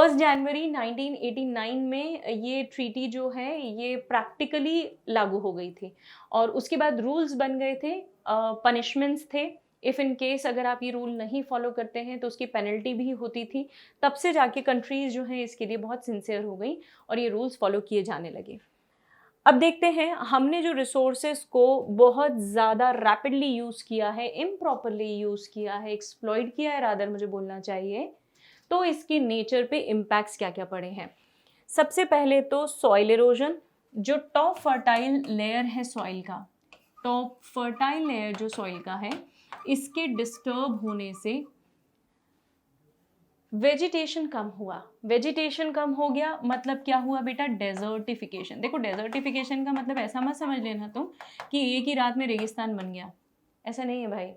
1 जनवरी 1989 में ये ट्रीटी जो है ये प्रैक्टिकली लागू हो गई थी और उसके बाद रूल्स बन गए थे, पनिशमेंट्स थे। इफ़ इन केस अगर आप ये रूल नहीं फॉलो करते हैं तो उसकी पेनल्टी भी होती थी। तब से जाके कंट्रीज़ जो हैं इसके लिए बहुत सिंसियर हो गई और ये रूल्स फॉलो किए जाने लगे। अब देखते हैं, हमने जो रिसोर्सेज को बहुत ज़्यादा रैपिडली यूज़ किया है, इम्प्रॉपरली यूज़ किया है, एक्सप्लॉइट किया है रादर मुझे बोलना चाहिए, तो इसके नेचर पे इम्पैक्ट्स क्या क्या पड़े हैं। सबसे पहले तो सॉइल इरोजन, जो टॉप फर्टाइल लेयर है सॉइल का, टॉप फर्टाइल लेयर जो सॉइल का है, इसके डिस्टर्ब होने से वेजिटेशन कम हुआ। वेजिटेशन कम हो गया मतलब क्या हुआ बेटा, डेजर्टिफिकेशन। देखो डेजर्टिफिकेशन का मतलब ऐसा मत समझ लेना तुम कि एक ही रात में रेगिस्तान बन गया, ऐसा नहीं है भाई।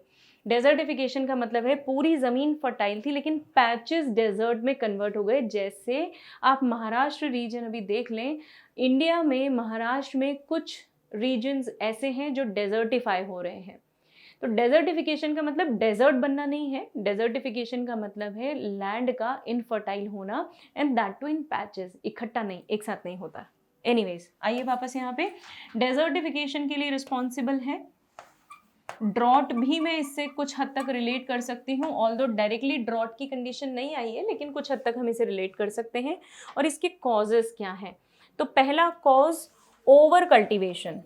डेजर्टिफिकेशन का मतलब है पूरी ज़मीन फर्टाइल थी लेकिन पैचेस डेजर्ट में कन्वर्ट हो गए। जैसे आप महाराष्ट्र रीजन अभी देख लें, इंडिया में महाराष्ट्र में कुछ रीजन्स ऐसे हैं जो डेजर्टिफाई हो रहे हैं। तो डेजर्टिफिकेशन का मतलब डेजर्ट बनना नहीं है, डेजर्टिफिकेशन का मतलब है लैंड का इनफर्टाइल होना, and that too in patches, इकट्ठा नहीं, एक साथ नहीं होता। एनीवेज, आइए वापस यहाँ पे, डेजर्टिफिकेशन के लिए रिस्पॉन्सिबल है ड्रॉट। भी मैं इससे कुछ हद तक रिलेट कर सकती हूँ, ऑल्दो डायरेक्टली ड्रॉट की कंडीशन नहीं आई है लेकिन कुछ हद तक हम इसे रिलेट कर सकते हैं। और इसके कॉजेस क्या हैं, तो पहला कॉज ओवर कल्टिवेशन।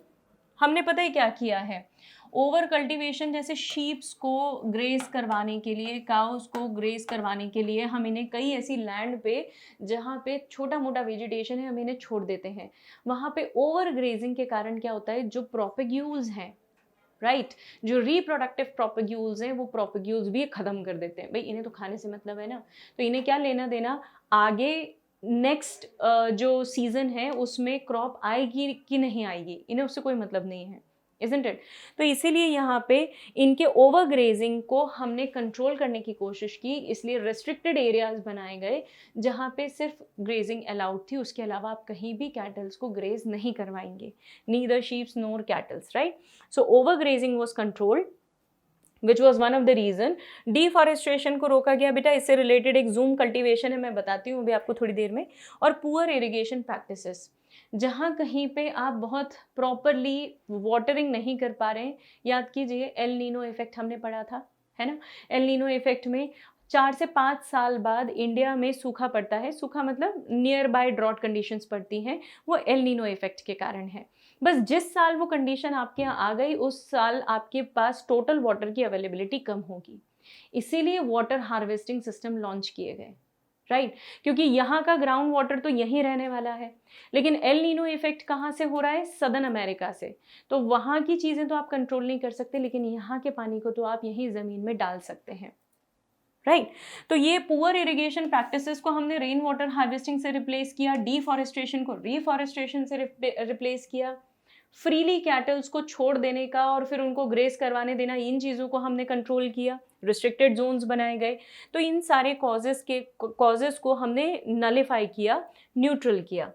हमने पता है क्या किया है, ओवर कल्टिवेशन, जैसे शीप्स को ग्रेज करवाने के लिए, काउस को ग्रेज करवाने के लिए हम इन्हें कई ऐसी लैंड पे जहाँ पे छोटा मोटा वेजिटेशन है हम इन्हें छोड़ देते हैं। वहाँ पे ओवर ग्रेजिंग के कारण क्या होता है, जो प्रोपेग्यूल्स हैं, राइट, जो रिप्रोडक्टिव प्रोपेग्यूल्स हैं वो प्रोपेग्यूल्स भी ख़त्म कर देते हैं। भाई इन्हें तो खाने से मतलब है ना, तो इन्हें क्या लेना देना, आगे नेक्स्ट जो सीज़न है उसमें क्रॉप आएगी कि नहीं आएगी, इन्हें उससे कोई मतलब नहीं है, इज़न्ट इट। तो इसीलिए यहाँ पे इनके ओवर ग्रेजिंग को हमने कंट्रोल करने की कोशिश की, इसलिए रेस्ट्रिक्टेड एरियाज बनाए गए जहाँ पे सिर्फ ग्रेजिंग अलाउड थी, उसके अलावा आप कहीं भी कैटल्स को ग्रेज नहीं करवाएंगे, neither sheeps nor cattles, right. So over grazing was controlled which was one of the reason. Deforestation को रोका गया, बेटा इससे रिलेटेड एक जूम कल्टीवेशन है, मैं बताती हूँ अभी आपको थोड़ी देर में। और पुअर इरिगेशन प्रैक्टिसेस, जहाँ कहीं पे आप बहुत प्रॉपरली वाटरिंग नहीं कर पा रहे हैं, याद कीजिए एल नीनो इफेक्ट हमने पढ़ा था, है ना। एल नीनो इफेक्ट में 4 से 5 साल बाद इंडिया में सूखा पड़ता है, सूखा मतलब नियर बाय ड्रॉट कंडीशंस पड़ती हैं, वो एल नीनो इफेक्ट के कारण है। बस जिस साल वो कंडीशन आपके यहाँ आ गई उस साल आपके पास टोटल वाटर की अवेलेबिलिटी कम होगी, इसीलिए वाटर हार्वेस्टिंग सिस्टम लॉन्च किए गए, राइट। क्योंकि यहाँ का ग्राउंड वाटर तो यहीं रहने वाला है, लेकिन एल नीनो इफेक्ट कहाँ से हो रहा है, सदर्न अमेरिका से। तो वहाँ की चीज़ें तो आप कंट्रोल नहीं कर सकते, लेकिन यहाँ के पानी को तो आप यहीं ज़मीन में डाल सकते हैं, राइट। तो ये पुअर इरिगेशन प्रैक्टिसेस को हमने रेन वाटर हार्वेस्टिंग से रिप्लेस किया, डिफॉरेस्ट्रेशन को रिफॉरेस्ट्रेशन से रिप्लेस किया, फ्रीली कैटल्स को छोड़ देने का और फिर उनको ग्रेस करवाने देना, इन चीज़ों को हमने कंट्रोल किया, रिस्ट्रिक्टेड जोन्स बनाए गए। तो इन सारे कॉजेस को हमने नलिफाई किया, न्यूट्रल किया।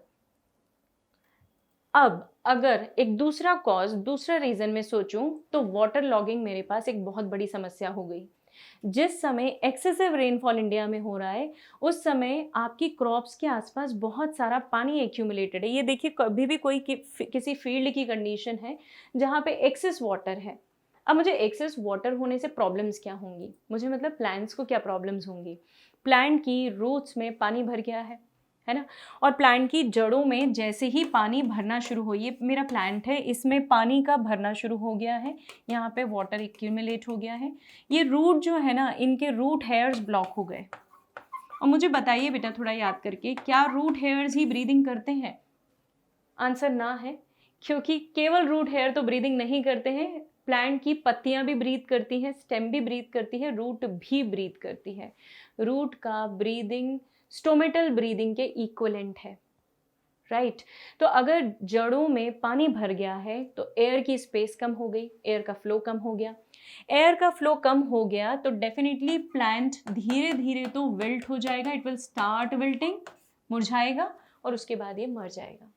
अब अगर एक दूसरा कॉज, दूसरा रीज़न में सोचूं तो वाटर लॉगिंग मेरे पास एक बहुत बड़ी समस्या हो गई। जिस समय एक्सेसिव रेनफॉल इंडिया में हो रहा है उस समय आपकी क्रॉप्स के आसपास बहुत सारा पानी एक्यूमुलेटेड है। ये देखिए, कभी भी कोई किसी फील्ड की कंडीशन है जहाँ पे एक्सेस वाटर है। अब मुझे एक्सेस वाटर होने से प्रॉब्लम्स क्या होंगी, मुझे मतलब प्लांट्स को क्या प्रॉब्लम्स होंगी। प्लांट की रूट्स में पानी भर गया है ना, और प्लांट की जड़ों में जैसे ही पानी भरना शुरू हो, ये मेरा प्लांट है, इसमें पानी का भरना शुरू हो गया है, यहाँ पे वाटर एक्यूमुलेट हो गया है, ये रूट जो है ना, इनके रूट हेयर्स ब्लॉक हो गए। और मुझे बताइए बेटा थोड़ा याद करके, क्या रूट हेयर्स ही ब्रीदिंग करते हैं? आंसर ना है, क्योंकि केवल रूट हेयर तो ब्रीदिंग नहीं करते हैं, प्लांट की पत्तियां भी ब्रीथ करती हैं, स्टेम भी ब्रीथ करती है, रूट भी ब्रीथ करती है। रूट का ब्रीदिंग स्टोमेटल ब्रीदिंग के इक्वलेंट है, राइट। तो अगर जड़ों में पानी भर गया है तो एयर की स्पेस कम हो गई, एयर का फ्लो कम हो गया। एयर का फ्लो कम हो गया तो डेफिनेटली प्लांट धीरे धीरे तो विल्ट हो जाएगा, इट विल स्टार्ट विल्टिंग, मुरझाएगा और उसके बाद ये मर जाएगा।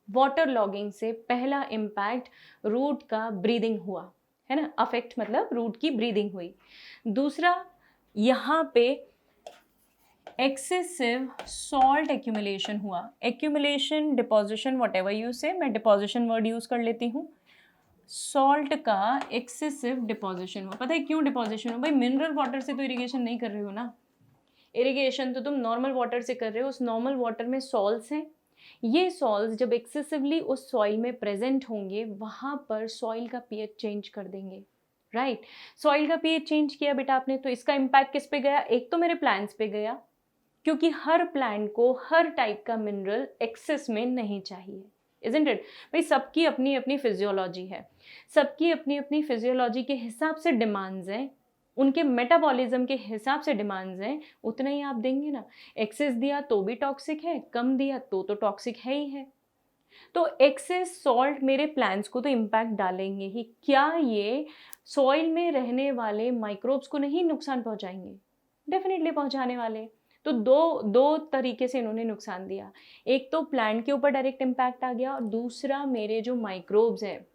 वाटर लॉगिंग से पहला इम्पैक्ट रूट का ब्रीदिंग हुआ, है ना, अफेक्ट मतलब रूट की ब्रीदिंग हुई। दूसरा, यहाँ पे एक्सेसिव सॉल्ट एक्यूमुलेशन हुआ, accumulation, deposition, what ever you से, मैं डिपोजिशन वर्ड यूज कर लेती हूँ। सॉल्ट का एक्सेसिव डिपोजिशन हुआ। पता है क्यों डिपोजिशन हुआ? भाई मिनरल वाटर से तो इरिगेशन नहीं कर रहे हो ना, इरिगेशन तो तुम नॉर्मल वाटर से कर रहे हो। उस नॉर्मल वाटर में सॉल्ट्स हैं, ये सॉल्ट्स जब एक्सेसिवली उस सॉइल में प्रेजेंट होंगे वहाँ पर सॉइल का पीएच चेंज कर देंगे, राइट। सॉइल का पीएच चेंज किया बेटा आपने, तो इसका इम्पैक्ट किस पे गया? एक तो मेरे प्लांट्स पे गया, क्योंकि हर प्लांट को हर टाइप का मिनरल एक्सेस में नहीं चाहिए, इजंट इट? भाई सबकी अपनी अपनी फिजियोलॉजी है, सबकी अपनी अपनी फिजियोलॉजी के हिसाब से डिमांड्स हैं, उनके मेटाबॉलिज्म के हिसाब से डिमांड्स हैं, उतना ही आप देंगे ना। एक्सेस दिया तो भी टॉक्सिक है, कम दिया तो टॉक्सिक है ही है। तो एक्सेस सॉल्ट मेरे प्लांट्स को तो इम्पैक्ट डालेंगे ही, क्या ये सॉइल में रहने वाले माइक्रोब्स को नहीं नुकसान पहुंचाएंगे? डेफिनेटली पहुंचाने वाले। तो दो तरीके से इन्होंने नुकसान दिया, एक तो प्लांट के ऊपर डायरेक्ट इम्पैक्ट आ गया, और दूसरा मेरे जो माइक्रोब्स हैं,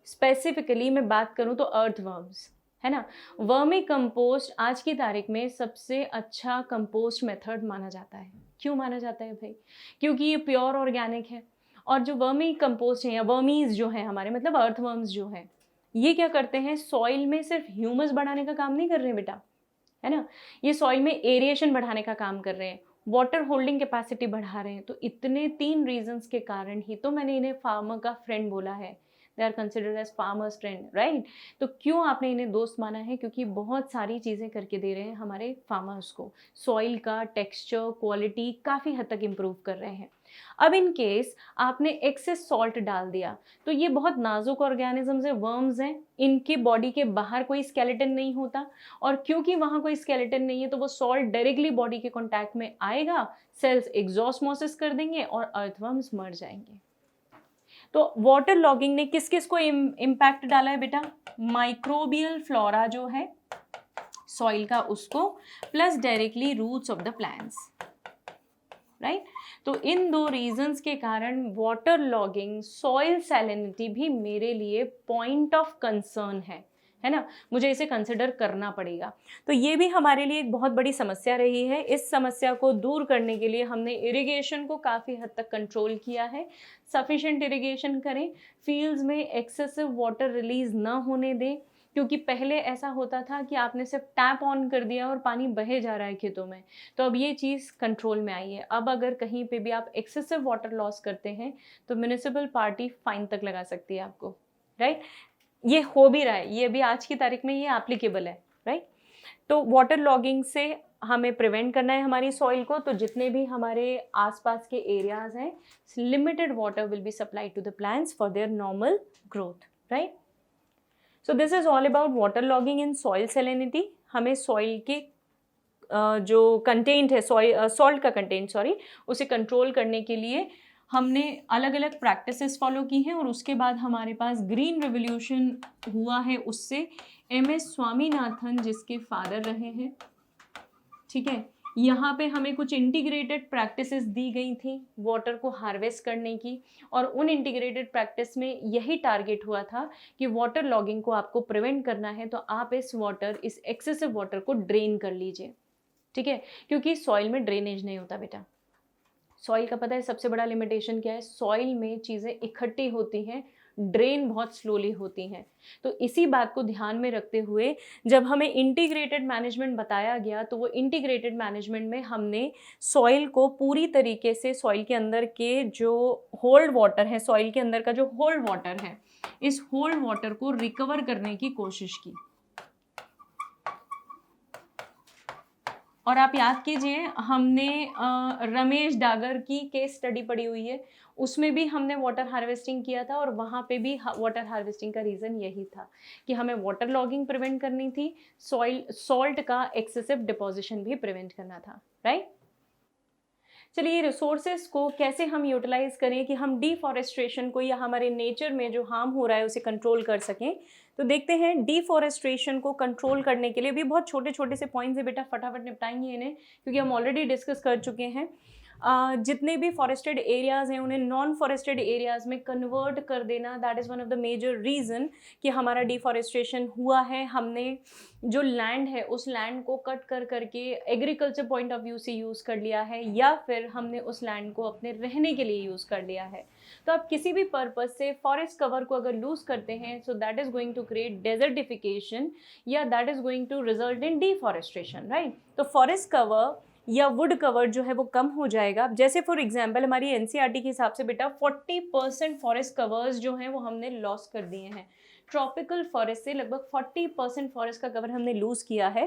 स्पेसिफिकली मैं बात करूं तो अर्थवर्म्स, है ना। वर्मी कंपोस्ट आज की तारीख में सबसे अच्छा कंपोस्ट मेथड माना जाता है। क्यों माना जाता है भाई? क्योंकि ये प्योर ऑर्गेनिक है, और जो वर्मी कंपोस्ट है या वर्मीज जो है हमारे, मतलब अर्थवर्म्स जो है, ये क्या करते हैं? सॉइल में सिर्फ ह्यूमस बढ़ाने का काम नहीं कर रहे हैं बेटा, है ना, ये सॉइल में एरिएशन बढ़ाने का काम कर रहे हैं, वाटर होल्डिंग कैपेसिटी बढ़ा रहे हैं। तो इतने 3 रीजंस के कारण ही तो मैंने इन्हें फार्मर का फ्रेंड बोला है, they are considered as farmers friend, right. तो क्यों आपने इन्हें दोस्त माना है? क्योंकि बहुत सारी चीज़ें करके दे रहे हैं हमारे फार्मर्स को, सॉइल का टेक्सचर, क्वालिटी काफ़ी हद तक इम्प्रूव कर रहे हैं। अब इन केस आपने एक्सेस सॉल्ट डाल दिया, तो ये बहुत नाजुक ऑर्गेनिजम्स है, वर्म्स हैं, इनके बॉडी के बाहर कोई स्केलेटन नहीं होता, और क्योंकि वहाँ कोई स्केलेटन नहीं है तो वो सॉल्ट डायरेक्टली बॉडी के कॉन्टैक्ट में आएगा, सेल्स एग्जॉस्मोसिस कर देंगे और अर्थवर्म्स मर जाएंगे। तो वाटर लॉगिंग ने किस किस को इम्पैक्ट डाला है बेटा? माइक्रोबियल फ्लोरा जो है सॉइल का, उसको, plus directly roots of the plants, right. तो इन 2 रीजंस के कारण वाटर लॉगिंग, सॉइल सैलिनिटी भी मेरे लिए पॉइंट ऑफ कंसर्न है ना, मुझे इसे कंसिडर करना पड़ेगा। तो ये भी हमारे लिए एक बहुत बड़ी समस्या रही है। इस समस्या को दूर करने के लिए हमने इरिगेशन को काफ़ी हद तक कंट्रोल किया है। सफिशिएंट इरिगेशन करें, फील्ड्स में एक्सेसिव वाटर रिलीज ना होने दें, क्योंकि पहले ऐसा होता था कि आपने सिर्फ टैप ऑन कर दिया और पानी बहे जा रहा है खेतों में, तो अब ये चीज़ कंट्रोल में आई है। अब अगर कहीं पे भी आप एक्सेसिव वाटर लॉस करते हैं तो म्युनिसिपल पार्टी फाइन तक लगा सकती है आपको, राइट। ये हो भी रहा है, ये भी आज की तारीख में ये एप्लीकेबल है, राइट। तो वाटर लॉगिंग से हमें प्रिवेंट करना है हमारी सॉइल को, तो जितने भी हमारे आसपास के एरियाज हैं, limited water will be supplied to the plants for their normal growth, right. So this is all about water logging in soil salinity. हमें सॉइल के जो कंटेंट है, सॉल्ट का कंटेंट, उसे कंट्रोल करने के लिए हमने अलग अलग प्रैक्टिसेस फॉलो की हैं, और उसके बाद हमारे पास ग्रीन रिवोल्यूशन हुआ है, उससे MS स्वामीनाथन जिसके फादर रहे हैं, ठीक है, यहाँ पे हमें कुछ इंटीग्रेटेड प्रैक्टिसेस दी गई थी वाटर को हार्वेस्ट करने की, और उन इंटीग्रेटेड प्रैक्टिस में यही टारगेट हुआ था कि वाटर लॉगिंग को आपको प्रिवेंट करना है, तो आप इस एक्सेसिव वाटर को ड्रेन कर लीजिए, ठीक है, क्योंकि सॉइल में ड्रेनेज नहीं होता बेटा। सॉइल का पता है सबसे बड़ा लिमिटेशन क्या है? सॉइल में चीज़ें इकट्ठी होती हैं, ड्रेन बहुत स्लोली होती हैं। तो इसी बात को ध्यान में रखते हुए जब हमें इंटीग्रेटेड मैनेजमेंट बताया गया, तो वो इंटीग्रेटेड मैनेजमेंट में हमने सॉइल को पूरी तरीके से, सॉइल के अंदर के जो होल्ड वाटर है, सॉइल के अंदर का जो होल्ड वाटर है, इस होल्ड वाटर को रिकवर करने की कोशिश की। और आप याद कीजिए, हमने रमेश डागर की केस स्टडी पढ़ी हुई है, उसमें भी हमने वाटर हार्वेस्टिंग किया था, और वहाँ पे भी वाटर हार्वेस्टिंग का रीज़न यही था कि हमें वाटर लॉगिंग प्रिवेंट करनी थी, सॉल्ट का एक्सेसिव डिपोजिशन भी प्रिवेंट करना था, राइट। चलिए, रिसोर्सेज को कैसे हम यूटिलाइज करें कि हम डिफॉरेस्ट्रेशन को या हमारे नेचर में जो हार्म हो रहा है उसे कंट्रोल कर सकें। तो देखते हैं, डिफॉरेस्ट्रेशन को कंट्रोल करने के लिए भी बहुत छोटे छोटे से पॉइंट्स है बेटा, फटाफट निपटाएंगे इन्हें, क्योंकि हम ऑलरेडी डिस्कस कर चुके हैं। जितने भी फॉरेस्टेड एरियाज़ हैं उन्हें नॉन फॉरेस्टेड एरियाज़ में कन्वर्ट कर देना, that is one of the major reason कि हमारा डिफॉरेस्टेशन हुआ है। हमने जो लैंड है उस लैंड को कट कर करके एग्रीकल्चर पॉइंट ऑफ व्यू से यूज़ कर लिया है, या फिर हमने उस लैंड को अपने रहने के लिए यूज़ कर लिया है। तो आप किसी भी पर्पज़ से फॉरेस्ट कवर को अगर लूज़ करते हैं, so that is going to create desertification, या that is going to result in deforestation, right. तो फॉरेस्ट कवर या वुड कवर जो है वो कम हो जाएगा। जैसे फॉर एग्जांपल हमारी एनसीईआरटी के हिसाब से बेटा 40% फॉरेस्ट कवर्स जो हैं वो हमने लॉस कर दिए हैं। ट्रॉपिकल फॉरेस्ट से लगभग 40% फॉरेस्ट का कवर हमने लूज़ किया है,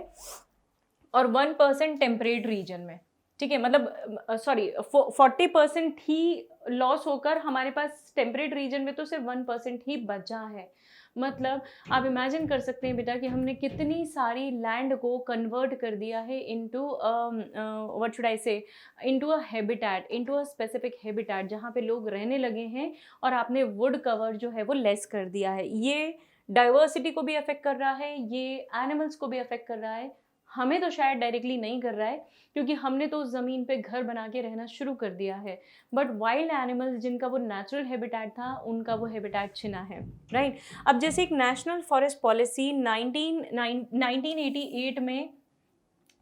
और 1% टेम्परेट रीजन में, ठीक है, मतलब सॉरी 40% ही लॉस होकर हमारे पास टेम्परेट रीजन में तो सिर्फ 1% ही बचा है। मतलब आप इमेजिन कर सकते हैं बेटा कि हमने कितनी सारी लैंड को कन्वर्ट कर दिया है इनटू व्हाट शुड आई से, into a habitat, into a specific habitat जहाँ पे लोग रहने लगे हैं, और आपने वुड कवर जो है वो लेस कर दिया है। ये डाइवर्सिटी को भी अफेक्ट कर रहा है, ये एनिमल्स को भी अफेक्ट कर रहा है। हमें तो शायद डायरेक्टली नहीं कर रहा है क्योंकि हमने तो उस ज़मीन पे घर बना के रहना शुरू कर दिया है, बट वाइल्ड एनिमल्स जिनका वो नेचुरल हैबिटेट था उनका वो हैबिटेट छिना है, राइट। अब जैसे एक नेशनल फॉरेस्ट पॉलिसी 1988 में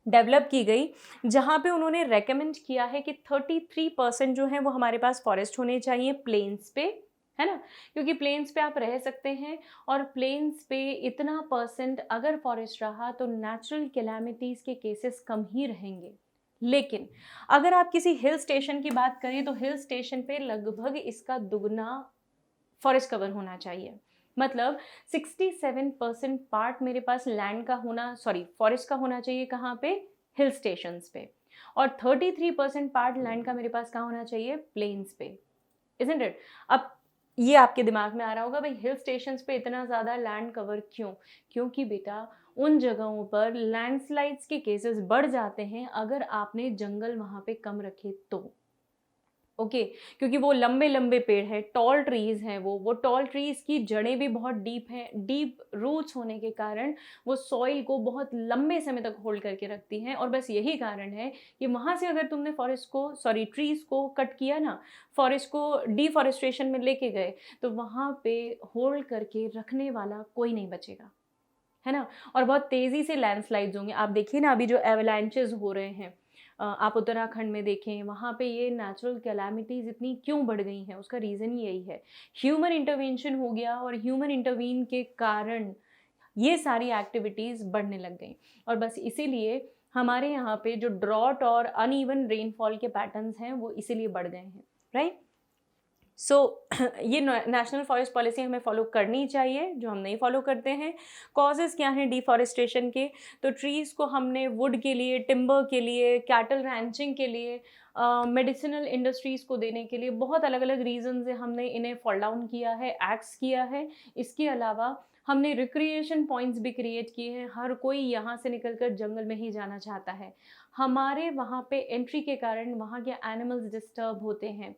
डेवलप की गई, जहाँ पे उन्होंने रेकमेंड किया है कि 33% जो है वो हमारे पास फॉरेस्ट होने चाहिए प्लेन्स पे, है ना, क्योंकि प्लेन्स पे आप रह सकते हैं, और प्लेन्स पे इतना परसेंट अगर फॉरेस्ट रहा तो नेचुरल कैलामिटीज़ के केसेस कम ही रहेंगे। लेकिन अगर आप किसी हिल स्टेशन की बात करें तो हिल स्टेशन पे लगभग इसका दुगना फॉरेस्ट कवर होना चाहिए। मतलब 67% पार्ट मेरे पास लैंड का होना, सॉरी फॉरेस्ट का होना चाहिए, कहाँ पे, हिल स्टेशंस पे, और 33% पार्ट लैंड का मेरे पास कहाँ होना चाहिए, प्लेन्स पे, इजंट इट। अब ये आपके दिमाग में आ रहा होगा भाई हिल स्टेशंस पे इतना ज़्यादा लैंड कवर क्यों? क्योंकि बेटा उन जगहों पर लैंडस्लाइड्स के केसेस बढ़ जाते हैं अगर आपने जंगल वहाँ पे कम रखे तो, ओके क्योंकि वो लंबे लंबे पेड़ हैं, टॉल ट्रीज़ हैं, वो टॉल ट्रीज़ की जड़ें भी बहुत डीप हैं, डीप रूट्स होने के कारण वो सॉइल को बहुत लंबे समय तक होल्ड करके रखती हैं। और बस यही कारण है कि वहाँ से अगर तुमने फॉरेस्ट को, सॉरी ट्रीज़ को कट किया ना, फॉरेस्ट को डिफॉरेस्टेशन में लेके गए, तो वहाँ पे होल्ड करके रखने वाला कोई नहीं बचेगा, है ना। और बहुत तेज़ी से लैंडस्लाइड्स होंगे। आप देखिए ना अभी जो एवलांचेस हो रहे हैं, आप उत्तराखंड में देखें, वहाँ पे ये नेचुरल कैलामिटीज़ इतनी क्यों बढ़ गई हैं, उसका रीज़न ही यही है, ह्यूमन इंटरवेंशन हो गया, और ह्यूमन इंटरवीन के कारण ये सारी एक्टिविटीज़ बढ़ने लग गई। और बस इसीलिए हमारे यहाँ पे जो ड्रॉट और अनइवन रेनफॉल के पैटर्न्स हैं वो इसीलिए बढ़ गए हैं, राइट। सो ये नेशनल फॉरेस्ट पॉलिसी हमें फॉलो करनी चाहिए, जो हम नहीं फॉलो करते हैं। कॉजेज़ क्या हैं डिफॉरेस्टेशन के? तो ट्रीज़ को हमने वुड के लिए, टिम्बर के लिए, कैटल रैंचिंग के लिए, मेडिसिनल इंडस्ट्रीज़ को देने के लिए बहुत अलग अलग रीज़न से हमने इन्हें फॉल डाउन किया है, एक्स किया है। इसके अलावा हमने रिक्रिएशन पॉइंट्स भी क्रिएट किए हैं। हर कोई यहाँ से निकलकर जंगल में ही जाना चाहता है। हमारे वहाँ पे एंट्री के कारण वहाँ के एनिमल्स डिस्टर्ब होते हैं।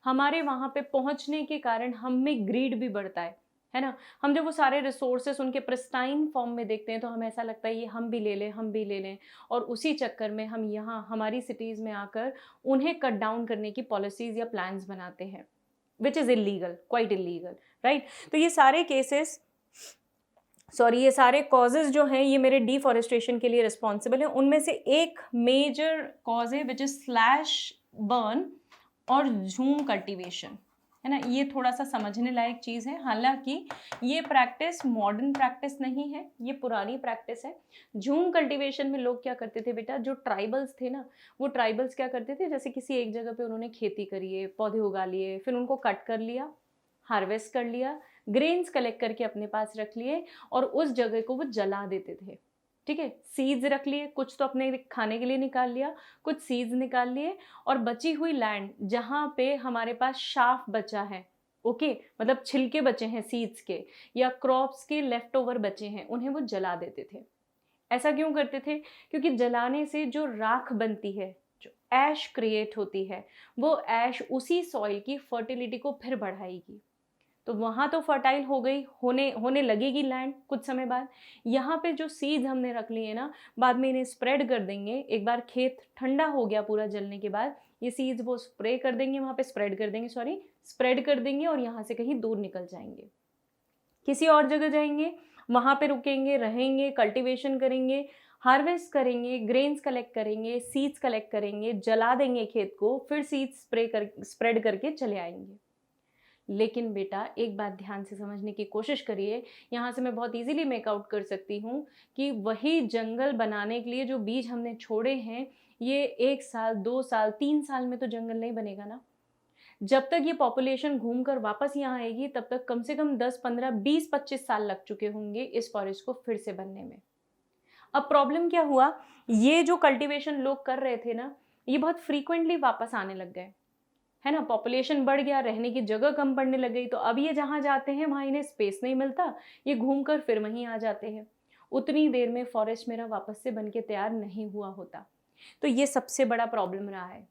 हमारे वहाँ पे पहुँचने के कारण हम में ग्रीड भी बढ़ता है ना। हम जब वो सारे रिसोर्सेस उनके प्रिस्टाइन फॉर्म में देखते हैं तो हमें ऐसा लगता है ये हम भी ले लें, हम भी ले लें, और उसी चक्कर में हम यहाँ हमारी सिटीज़ में आकर उन्हें कट डाउन करने की पॉलिसीज़ या प्लान्स बनाते हैं, which is illegal, quite illegal, right. तो ये सारे केसेस, सॉरी ये सारे कॉजेज़ जो हैं ये मेरे डिफॉरेस्टेशन के लिए रिस्पॉन्सिबल हैं। उनमें से एक मेजर कॉज है विच इज़ स्लैश बर्न और झूम कल्टीवेशन, है ना। ये थोड़ा सा समझने लायक चीज़ है। हालांकि ये प्रैक्टिस मॉडर्न प्रैक्टिस नहीं है, ये पुरानी प्रैक्टिस है। झूम कल्टीवेशन में लोग क्या करते थे बेटा, जो ट्राइबल्स थे ना, वो ट्राइबल्स क्या करते थे, जैसे किसी एक जगह पे उन्होंने खेती करी है, पौधे उगा लिए, फिर उनको कट कर लिया, हार्वेस्ट कर लिया, ग्रेन्स कलेक्ट करके अपने पास रख लिए, और उस जगह को वो जला देते थे, ठीक है। सीड्स रख लिए, कुछ तो अपने खाने के लिए निकाल लिया, कुछ सीड्स निकाल लिए, और बची हुई लैंड जहाँ पे हमारे पास शाफ बचा है, ओके, मतलब छिलके बचे हैं सीड्स के या क्रॉप्स के लेफ्ट ओवर बचे हैं, उन्हें वो जला देते थे। ऐसा क्यों करते थे? क्योंकि जलाने से जो राख बनती है, जो ऐश क्रिएट होती है, वो ऐश उसी सॉइल की फर्टिलिटी को फिर बढ़ाएगी। तो वहाँ तो फर्टाइल हो गई, होने लगेगी लैंड कुछ समय बाद। यहाँ पे जो सीड्स हमने रख लिए ना, बाद में इन्हें स्प्रेड कर देंगे। एक बार खेत ठंडा हो गया पूरा जलने के बाद, ये सीड्स वो स्प्रे कर देंगे, वहाँ पे स्प्रेड कर देंगे, स्प्रेड कर देंगे और यहाँ से कहीं दूर निकल जाएंगे, किसी और जगह जाएंगे, वहाँ पे रुकेंगे, रहेंगे, कल्टीवेशन करेंगे, हार्वेस्ट करेंगे, ग्रेन्स कलेक्ट करेंगे, सीड्स कलेक्ट करेंगे, जला देंगे खेत को, फिर सीड्स स्प्रेड करके चले आएंगे। लेकिन बेटा एक बात ध्यान से समझने की कोशिश करिए, यहाँ से मैं बहुत इजीली मेकआउट कर सकती हूँ कि वही जंगल बनाने के लिए जो बीज हमने छोड़े हैं, ये 1 साल, 2 साल, 3 साल में तो जंगल नहीं बनेगा ना। जब तक ये पॉपुलेशन घूमकर वापस यहाँ आएगी तब तक कम से कम 10, 15, 20, 25 साल लग चुके होंगे इस फॉरेस्ट को फिर से बनने में। अब प्रॉब्लम क्या हुआ, ये जो कल्टीवेशन लोग कर रहे थे ना, ये बहुत फ्रीक्वेंटली वापस आने लग गए, है ना। पॉपुलेशन बढ़ गया, रहने की जगह कम पड़ने लग गई, तो अब ये जहाँ जाते हैं वहाँ इन्हें स्पेस नहीं मिलता, ये घूमकर फिर वहीं आ जाते हैं। उतनी देर में फॉरेस्ट मेरा वापस से बन के तैयार नहीं हुआ होता। तो ये सबसे बड़ा प्रॉब्लम रहा है।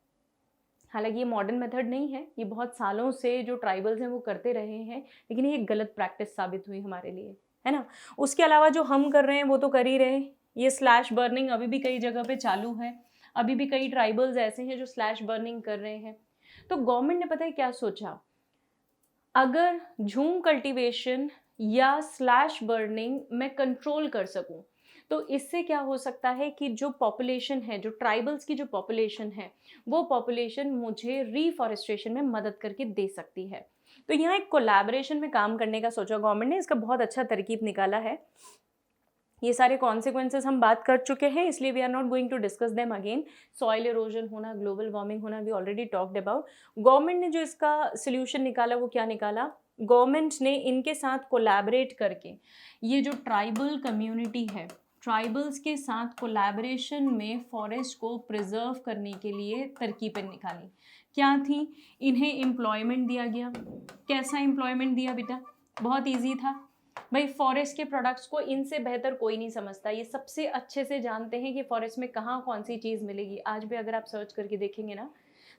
हालांकि ये मॉडर्न मेथड नहीं है, ये बहुत सालों से जो ट्राइबल्स हैं वो करते रहे हैं, लेकिन ये गलत प्रैक्टिस साबित हुई हमारे लिए, है ना। उसके अलावा जो हम कर रहे हैं वो तो कर ही रहे हैं। ये स्लैश बर्निंग अभी भी कई जगह पे चालू है, अभी भी कई ट्राइबल्स ऐसे हैं जो स्लैश बर्निंग कर रहे हैं। तो गवर्नमेंट ने पता है क्या सोचा, अगर झूम कल्टीवेशन या स्लैश बर्निंग मैं कंट्रोल कर सकूं तो इससे क्या हो सकता है कि जो पॉपुलेशन है, जो ट्राइबल्स की जो पॉपुलेशन है, वो पॉपुलेशन मुझे रीफॉरेस्टेशन में मदद करके दे सकती है। तो यहाँ एक कोलैबोरेशन में काम करने का सोचा गवर्नमेंट ने, इसका बहुत अच्छा तरकीब निकाला है। ये सारे कॉन्सिक्वेंसेस हम बात कर चुके हैं, इसलिए we are not going to discuss them again. Soil erosion होना, ग्लोबल वार्मिंग होना, we already talked about. Government ने जो इसका सोल्यूशन निकाला वो क्या निकाला, गवर्नमेंट ने इनके साथ कोलैबोरेट करके ये जो ट्राइबल कम्युनिटी है, ट्राइबल्स के साथ कोलैबोरेशन में फॉरेस्ट को प्रिजर्व करने के लिए तरकीबें निकाली। क्या थी, इन्हें एम्प्लॉयमेंट दिया गया। कैसा एम्प्लॉयमेंट दिया बेटा, बहुत ईजी था भाई। फॉरेस्ट के प्रोडक्ट्स को इनसे बेहतर कोई नहीं समझता, ये सबसे अच्छे से जानते हैं कि फॉरेस्ट में कहाँ कौन सी चीज़ मिलेगी। आज भी अगर आप सर्च करके देखेंगे ना,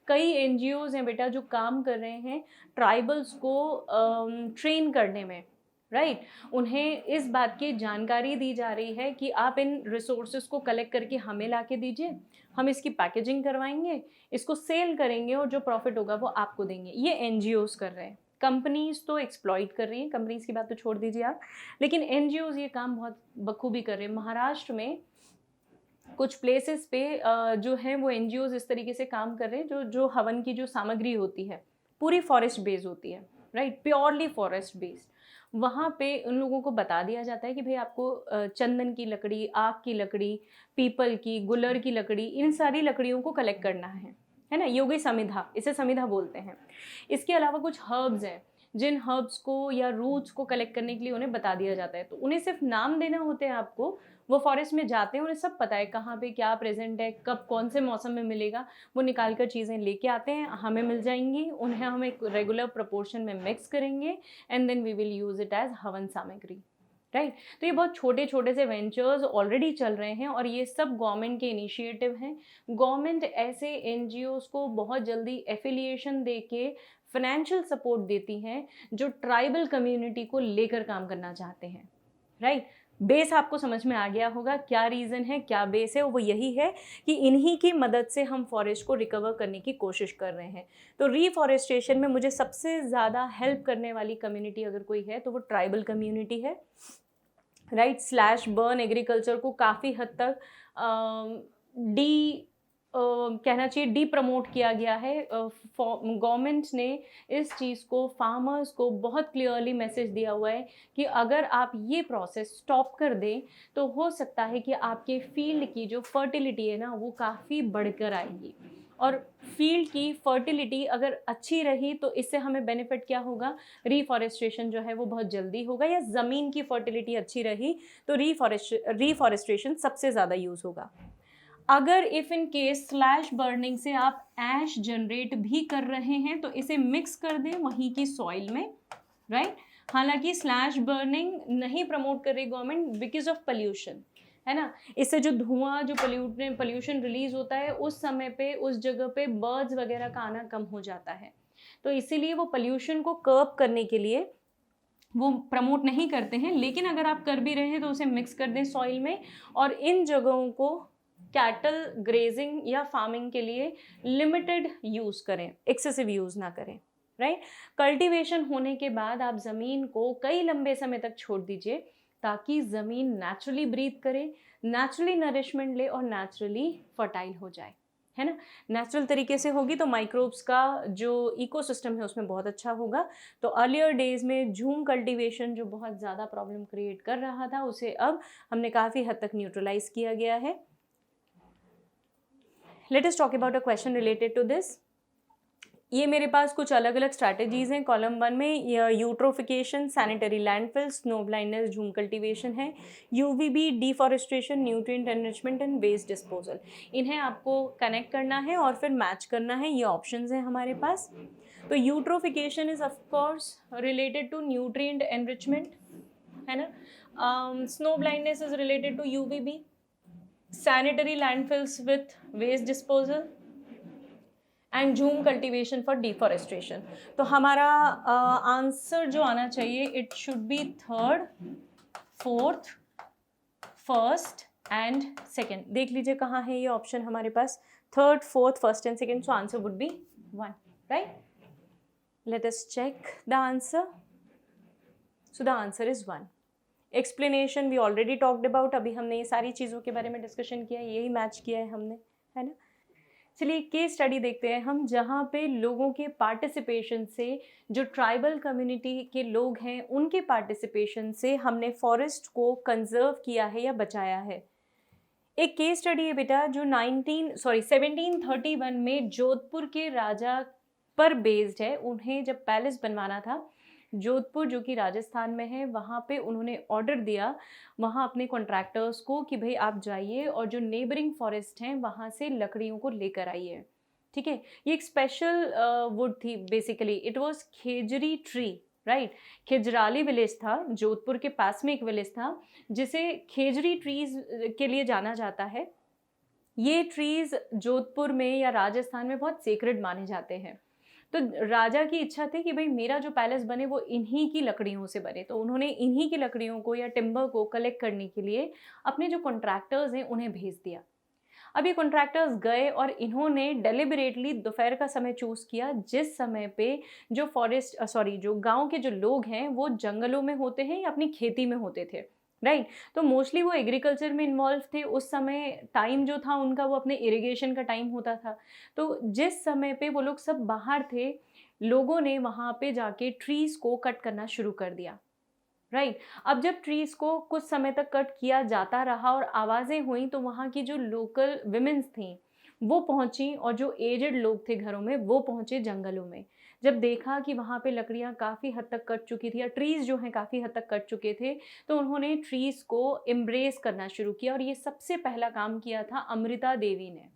कई NGOs हैं बेटा जो काम कर रहे हैं ट्राइबल्स को ट्रेन करने में, राइट। उन्हें इस बात की जानकारी दी जा रही है कि आप इन रिसोर्सेज को कलेक्ट करके हमें ला के दीजिए, हम इसकी पैकेजिंग करवाएंगे, इसको सेल करेंगे और जो प्रॉफिट होगा वो आपको देंगे। ये NGOs कर रहे हैं। कंपनीज तो एक्सप्लॉइट कर रही हैं, कंपनीज की बात तो छोड़ दीजिए आप, लेकिन NGOs ये काम बहुत बखूबी कर रहे हैं। महाराष्ट्र में कुछ प्लेसेस पे जो है वो NGOs इस तरीके से काम कर रहे हैं, जो हवन की जो सामग्री होती है पूरी फॉरेस्ट बेस्ड होती है, राइट, प्योरली फॉरेस्ट बेस्ड। वहाँ पे उन लोगों को बता दिया जाता है कि भाई आपको चंदन की लकड़ी, आक की लकड़ी, पीपल की, गुलर की लकड़ी, इन सारी लकड़ियों को कलेक्ट करना है ना। ये हो गई समिधा, इसे समिधा बोलते हैं। इसके अलावा कुछ हर्ब्स हैं, जिन हर्ब्स को या रूट्स को कलेक्ट करने के लिए उन्हें बता दिया जाता है। तो उन्हें सिर्फ नाम देना होते हैं आपको, वो फॉरेस्ट में जाते हैं, उन्हें सब पता है कहाँ पे क्या प्रेजेंट है, कब कौन से मौसम में मिलेगा, वो निकाल कर चीज़ें लेके आते हैं, हमें मिल जाएंगी, उन्हें हम एक रेगुलर प्रोपोर्शन में मिक्स करेंगे and then we will use it as havan samagri, right. तो ये बहुत छोटे छोटे से वेंचर्स ऑलरेडी चल रहे हैं और ये सब गवर्नमेंट के इनिशिएटिव हैं। गवर्नमेंट ऐसे NGOs को बहुत जल्दी एफिलिएशन दे के फाइनेंशियल सपोर्ट देती हैं जो ट्राइबल कम्युनिटी को लेकर काम करना चाहते हैं, राइट। बेस आपको समझ में आ गया होगा, क्या रीज़न है, क्या बेस है, वो यही है कि इन्हीं की मदद से हम फॉरेस्ट को रिकवर करने की कोशिश कर रहे हैं। तो रीफॉरेस्टेशन में मुझे सबसे ज़्यादा हेल्प करने वाली कम्युनिटी अगर कोई है तो वो ट्राइबल कम्युनिटी है, राइट। स्लैश बर्न एग्रीकल्चर को काफ़ी हद तक कहना चाहिए डी प्रमोट किया गया है। गवर्नमेंट ने इस चीज़ को फार्मर्स को बहुत क्लियरली मैसेज दिया हुआ है कि अगर आप ये प्रोसेस स्टॉप कर दें तो हो सकता है कि आपके फील्ड की जो फर्टिलिटी है ना वो काफ़ी बढ़कर आएगी। और फील्ड की फर्टिलिटी अगर अच्छी रही तो इससे हमें बेनिफिट क्या होगा, रीफॉरेस्टेशन जो है वो बहुत जल्दी होगा, या ज़मीन की फर्टिलिटी अच्छी रही तो रीफॉरेस्टेशन सबसे ज़्यादा यूज़ होगा। अगर if in case slash burning से आप ऐश जनरेट भी कर रहे हैं तो इसे मिक्स कर दें वहीं की सॉइल में, राइट। हालांकि स्लैश बर्निंग नहीं प्रमोट कर रही गवर्नमेंट बिकॉज ऑफ पोल्यूशन, है ना। इससे जो धुआं, जो पोल्यूशन रिलीज होता है उस समय पे उस जगह पे बर्ड्स वगैरह का आना कम हो जाता है, तो इसीलिए वो पोल्यूशन को कर्ब करने के लिए वो प्रमोट नहीं करते हैं। लेकिन अगर आप कर भी रहे हैं तो उसे मिक्स कर दें सॉइल में और इन जगहों को कैटल ग्रेजिंग या फार्मिंग के लिए लिमिटेड यूज़ करें, एक्सेसिव यूज़ ना करें, राइट। कल्टीवेशन होने के बाद आप ज़मीन को कई लंबे समय तक छोड़ दीजिए ताकि ज़मीन नेचुरली ब्रीथ करे, नेचुरली नरिशमेंट ले और नेचुरली फर्टाइल हो जाए, है ना। नेचुरल तरीके से होगी तो माइक्रोब्स का जो इकोसिस्टम है उसमें बहुत अच्छा होगा। तो अर्लियर डेज में झूम कल्टीवेशन जो बहुत ज़्यादा प्रॉब्लम क्रिएट कर रहा था उसे अब हमने काफ़ी हद तक न्यूट्रलाइज किया गया है। Let us talk about a question related to this. ये मेरे पास कुछ अलग अलग स्ट्रैटेजीज हैं। कॉलम 1 में eutrophication, sanitary landfill, snow blindness, jhum cultivation है, UVB, deforestation, nutrient enrichment and waste disposal. इन्हें आपको कनेक्ट करना है और फिर मैच करना है। ये ऑप्शंस हैं हमारे पास। तो eutrophication is of course related to nutrient enrichment, है ना। Snow blindness is related to UVB, sanitary landfills with waste disposal and jhum cultivation for deforestation. तो हमारा आंसर जो आना चाहिए it should be 3rd, 4th, 1st and 2nd। देख लीजिए कहाँ है ये ऑप्शन हमारे पास, 3rd, 4th, 1st and 2nd। So answer would be 1, right. Let us check the answer. So the answer is 1। Explanation we already talked about. अभी हमने ये सारी चीज़ों के बारे में डिस्कशन किया है, यही मैच किया है हमने, है ना। चलिए केस स्टडी देखते हैं हम, जहाँ पे लोगों के पार्टिसिपेशन से, जो ट्राइबल कम्युनिटी के लोग हैं उनके पार्टिसिपेशन से हमने फॉरेस्ट को कंजर्व किया है या बचाया है। एक केस स्टडी है बेटा जो 1731 में जोधपुर के राजा पर बेस्ड है। उन्हें जब पैलेस बनवाना था जोधपुर जो कि राजस्थान में है, वहाँ पे उन्होंने ऑर्डर दिया वहाँ अपने कॉन्ट्रैक्टर्स को कि भाई आप जाइए और जो नेबरिंग फॉरेस्ट हैं वहाँ से लकड़ियों को लेकर आइए, ठीक है। ये एक स्पेशल वुड थी basically, it was Khejri tree, right. Khejarli village था, जोधपुर के पास में एक विलेज था जिसे खेजरी ट्रीज के लिए जाना जाता है। ये ट्रीज जोधपुर में या राजस्थान में बहुत सेक्रेड माने जाते हैं। तो राजा की इच्छा थी कि भाई मेरा जो पैलेस बने वो इन्हीं की लकड़ियों से बने, तो उन्होंने इन्हीं की लकड़ियों को या टिम्बर को कलेक्ट करने के लिए अपने जो कॉन्ट्रैक्टर्स हैं उन्हें भेज दिया। अब ये कॉन्ट्रैक्टर्स गए और इन्होंने डेलिबरेटली दोपहर का समय चूज़ किया जिस समय पे जो जो गांव के जो लोग हैं वो जंगलों में होते हैं या अपनी खेती में होते थे, राइट। तो मोस्टली वो एग्रीकल्चर में इन्वॉल्व थे। उस समय टाइम जो था उनका वो अपने इरिगेशन का टाइम होता था। तो जिस समय पे वो लोग सब बाहर थे, लोगों ने वहाँ पे जाके ट्रीज़ को कट करना शुरू कर दिया, राइट। अब जब ट्रीज़ को कुछ समय तक कट किया जाता रहा और आवाज़ें हुई तो वहाँ की जो लोकल विमेंस थी वो पहुँची और जो एजेड लोग थे घरों में वो पहुँचे जंगलों में। जब देखा कि वहाँ पे लकड़ियाँ काफ़ी हद तक कट चुकी थी या ट्रीज़ जो हैं काफ़ी हद तक कट चुके थे, तो उन्होंने ट्रीज़ को एम्ब्रेस करना शुरू किया। और ये सबसे पहला काम किया था अमृता देवी ने,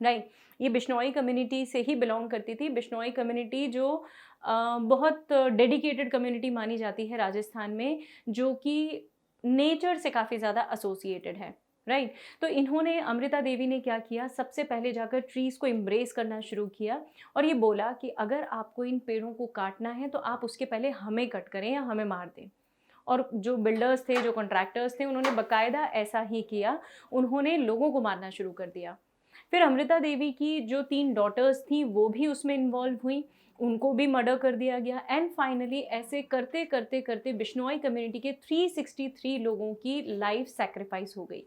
राइट। ये बिश्नोई कम्युनिटी से ही बिलोंग करती थी। बिश्नोई कम्युनिटी जो बहुत डेडिकेटेड कम्युनिटी मानी जाती है राजस्थान में, जो कि नेचर से काफ़ी ज़्यादा एसोसिएटेड है, राइट। तो इन्होंने, अमृता देवी ने क्या किया, सबसे पहले जाकर ट्रीज़ को एम्ब्रेस करना शुरू किया और ये बोला कि अगर आपको इन पेड़ों को काटना है तो आप उसके पहले हमें कट करें या हमें मार दें। और जो बिल्डर्स थे, जो कॉन्ट्रैक्टर्स थे, उन्होंने बाकायदा ऐसा ही किया। उन्होंने लोगों को मारना शुरू कर दिया। फिर अमृता देवी की जो 3 डॉटर्स थी वो भी उसमें इन्वॉल्व हुई, उनको भी मर्डर कर दिया गया। एंड फाइनली ऐसे करते करते करते बिश्नोई कम्युनिटी के 363 लोगों की लाइफ सैक्रिफाइस हो गई।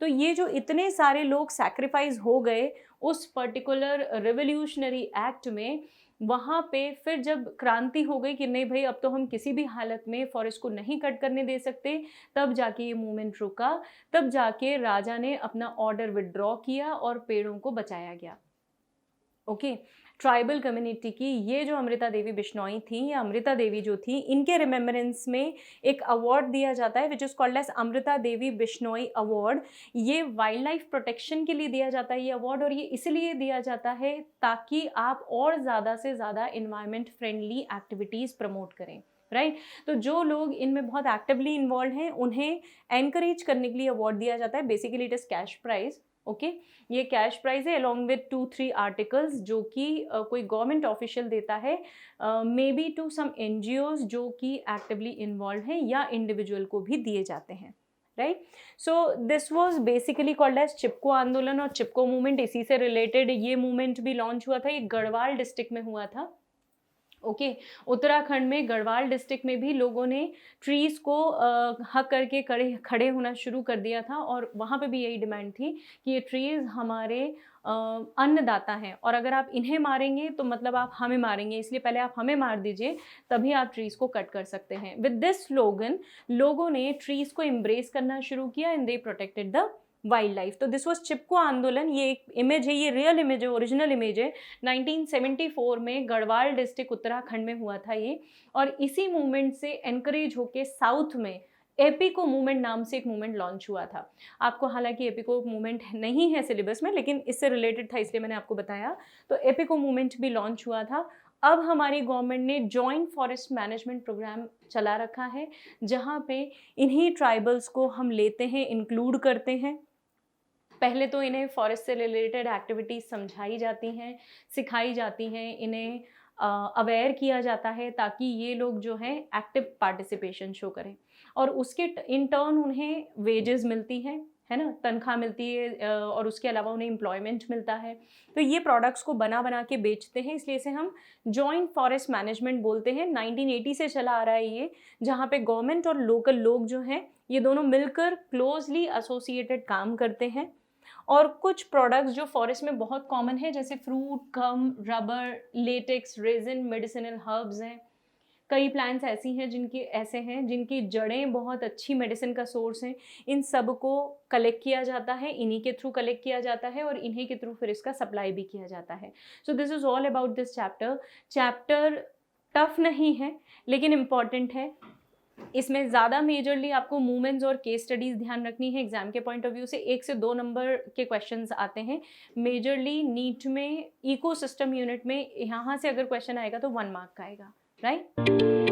तो ये जो इतने सारे लोग सैक्रिफाइस हो गए उस पर्टिकुलर रिवोल्यूशनरी एक्ट में, वहाँ पे फिर जब क्रांति हो गई कि नहीं भाई अब तो हम किसी भी हालत में फॉरेस्ट को नहीं कट करने दे सकते, तब जाके ये मूवमेंट रुका। तब जाके राजा ने अपना ऑर्डर विड्रॉ किया और पेड़ों को बचाया गया। ओके, ट्राइबल कम्युनिटी की ये जो अमृता देवी बिश्नोई थी, या अमृता देवी जो थी, इनके रिमेम्बरेंस में एक अवार्ड दिया जाता है which is called as Amrita Devi Bishnoi award. ये वाइल्ड लाइफ प्रोटेक्शन के लिए दिया जाता है ये अवार्ड, और ये इसलिए दिया जाता है ताकि आप और ज़्यादा से ज़्यादा इन्वायरमेंट फ्रेंडली एक्टिविटीज़ प्रमोट करें, राइट। तो जो लोग इनमें बहुत एक्टिवली इन्वॉल्व हैं उन्हें एनकरेज करने के लिए अवार्ड दिया जाता है। Basically it is cash prize, okay. ये कैश प्राइज है अलॉन्ग विद 2-3 आर्टिकल्स जो कि कोई गवर्नमेंट ऑफिशियल देता है, maybe to some NGOs जो कि एक्टिवली इन्वॉल्व हैं, या इंडिविजुअल को भी दिए जाते हैं, right. So this was basically called as Chipko Andolan और चिपको मूवमेंट। इसी से रिलेटेड ये मूवमेंट भी लॉन्च हुआ था, ये गढ़वाल डिस्ट्रिक्ट में हुआ था। ओके उत्तराखंड में गढ़वाल डिस्ट्रिक्ट में भी लोगों ने ट्रीज़ को हक करके खड़े होना शुरू कर दिया था, और वहाँ पे भी यही डिमांड थी कि ये ट्रीज़ हमारे अन्नदाता हैं, और अगर आप इन्हें मारेंगे तो मतलब आप हमें मारेंगे, इसलिए पहले आप हमें मार दीजिए, तभी आप ट्रीज़ को कट कर सकते हैं। विद दिस स्लोगन लोगों ने ट्रीज़ को एम्ब्रेस करना शुरू किया and they protected the wild life. तो दिस वॉज चिपको आंदोलन। ये एक इमेज है, ये रियल इमेज है, ओरिजिनल इमेज है। 1974 में गढ़वाल डिस्ट्रिक्ट उत्तराखंड में हुआ था ये, और इसी मूवमेंट से एनकरेज होके साउथ में एपिको मूवमेंट नाम से एक मूवमेंट लॉन्च हुआ था। आपको हालांकि एपिको मूवमेंट नहीं है सिलेबस में, लेकिन इससे रिलेटेड था इसलिए मैंने आपको बताया। तो एपिको मूवमेंट भी लॉन्च हुआ था। अब हमारी गवर्नमेंट ने जॉइंट फॉरेस्ट मैनेजमेंट प्रोग्राम चला रखा है, जहाँ पे इन्हीं ट्राइबल्स को हम लेते हैं, इंक्लूड करते हैं। पहले तो इन्हें फॉरेस्ट से रिलेटेड एक्टिविटीज़ समझाई जाती हैं, सिखाई जाती हैं, इन्हें अवेयर किया जाता है, ताकि ये लोग जो हैं एक्टिव पार्टिसिपेशन शो करें, और उसके इन टर्न उन्हें वेजेस मिलती हैं, है ना, तनख्वाह मिलती है, और उसके अलावा उन्हें एम्प्लॉयमेंट मिलता है। तो ये प्रोडक्ट्स को बना बना के बेचते हैं, इसलिए इसे हम जॉइंट फॉरेस्ट मैनेजमेंट बोलते हैं। 1980 से चला आ रहा है ये, जहाँ पे गवर्नमेंट और लोकल लोग जो हैं ये दोनों मिलकर क्लोजली एसोसिएटेड काम करते हैं। और कुछ प्रोडक्ट्स जो फॉरेस्ट में बहुत कॉमन है, जैसे fruit, gum, rubber, latex, resin, medicinal herbs हैं। कई प्लांट्स ऐसे हैं जिनकी जड़ें बहुत अच्छी मेडिसिन का सोर्स हैं। इन सब को कलेक्ट किया जाता है, इन्हीं के थ्रू कलेक्ट किया जाता है, और इन्हीं के थ्रू फिर इसका सप्लाई भी किया जाता है। So this is all about this chapter tough नहीं है, लेकिन इम्पॉर्टेंट है। इसमें ज़्यादा मेजरली आपको मूवमेंट्स और केस स्टडीज़ ध्यान रखनी है। एग्जाम के पॉइंट ऑफ व्यू से 1 से 2 नंबर के क्वेश्चंस आते हैं। मेजरली नीट में इकोसिस्टम यूनिट में यहाँ से अगर क्वेश्चन आएगा तो 1 मार्क का आएगा, राइट।